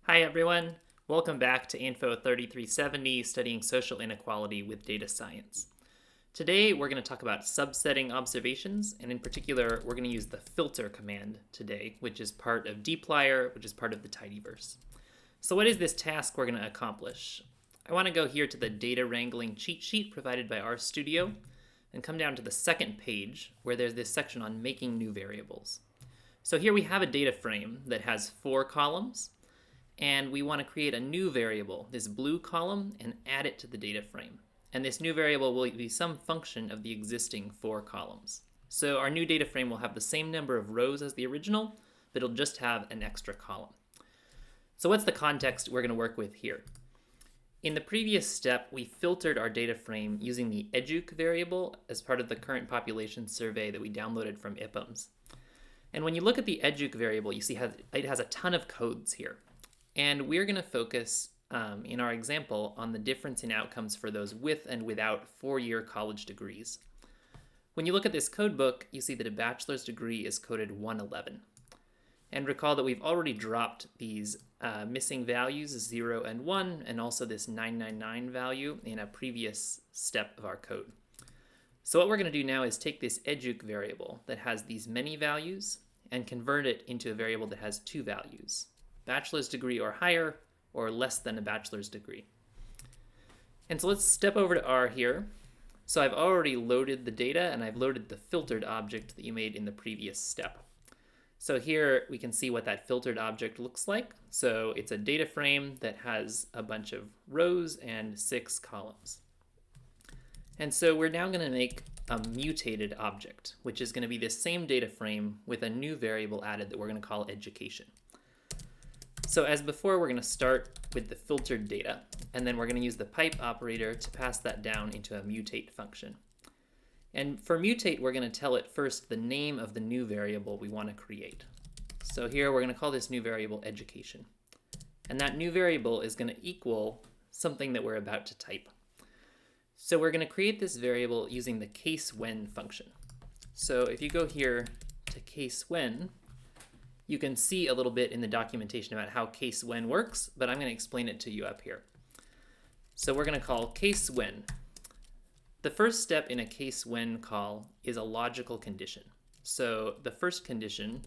Hi everyone, welcome back to Info 3370, studying social inequality with data science. Today we're going to talk about subsetting observations, and in particular we're going to use the filter command today, which is part of dplyr, which is part of the tidyverse. So what is this task we're going to accomplish? I want to go here to the data wrangling cheat sheet provided by RStudio and come down to the second page where there's this section on making new variables. So here we have a data frame that has 4 columns, and we want to create a new variable, this blue column, and add it to the data frame. And this new variable will be some function of the existing 4 columns. So our new data frame will have the same number of rows as the original, but it'll just have an extra column. So what's the context we're going to work with here? In the previous step, we filtered our data frame using the educ variable as part of the current population survey that we downloaded from IPUMS. And when you look at the educ variable, you see it has a ton of codes here. And we're going to focus in our example on the difference in outcomes for those with and without 4-year college degrees. When you look at this code book, you see that a bachelor's degree is coded 111. And recall that we've already dropped these missing values 0 and 1, and also this 999 value in a previous step of our code. So what we're going to do now is take this educ variable that has these many values and convert it into a variable that has 2 values. Bachelor's degree or higher, or less than a bachelor's degree. And so let's step over to R here. So I've already loaded the data, and I've loaded the filtered object that you made in the previous step. So here we can see what that filtered object looks like. So it's a data frame that has a bunch of rows and 6 columns. And so we're now going to make a mutated object, which is going to be this same data frame with a new variable added that we're going to call education. So as before, we're going to start with the filtered data, and then we're going to use the pipe operator to pass that down into a mutate function. And for mutate, we're going to tell it first the name of the new variable we want to create. So here we're going to call this new variable education. And that new variable is going to equal something that we're about to type. So we're going to create this variable using the case when function. So if you go here to case when, you can see a little bit in the documentation about how case when works, but I'm going to explain it to you up here. So we're going to call case when. The first step in a case when call is a logical condition. So the first condition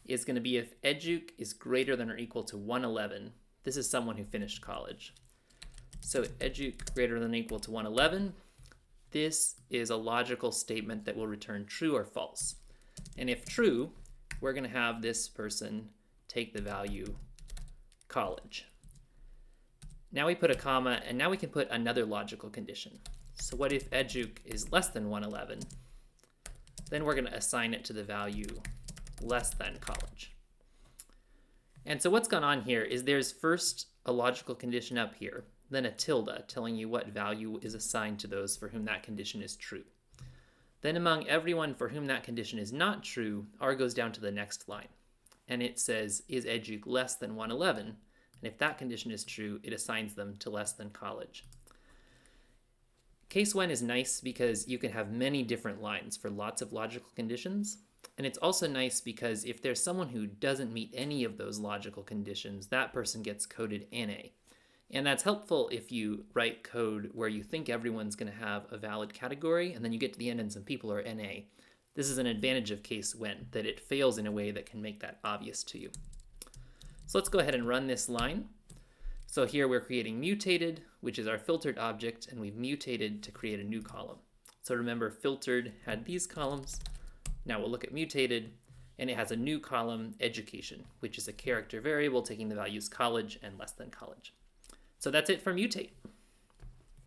is going to be if educ is greater than or equal to 111. This is someone who finished college. So educ greater than or equal to 111. This is a logical statement that will return true or false. And if true, we're going to have this person take the value college. Now we put a comma, and now we can put another logical condition. So what if educ is less than 111? Then we're going to assign it to the value less than college. And so what's gone on here is there's first a logical condition up here, then a tilde telling you what value is assigned to those for whom that condition is true. Then among everyone for whom that condition is not true, R goes down to the next line. And it says, is educ less than 111? And if that condition is true, it assigns them to less than college. Case when is nice because you can have many different lines for lots of logical conditions. And it's also nice because if there's someone who doesn't meet any of those logical conditions, that person gets coded NA. And that's helpful if you write code where you think everyone's going to have a valid category, and then you get to the end and some people are NA. This is an advantage of case when, that it fails in a way that can make that obvious to you. So let's go ahead and run this line. So here we're creating mutated, which is our filtered object, and we've mutated to create a new column. So remember, filtered had these columns. Now we'll look at mutated, and it has a new column, education, which is a character variable taking the values college and less than college. So that's it for mutate.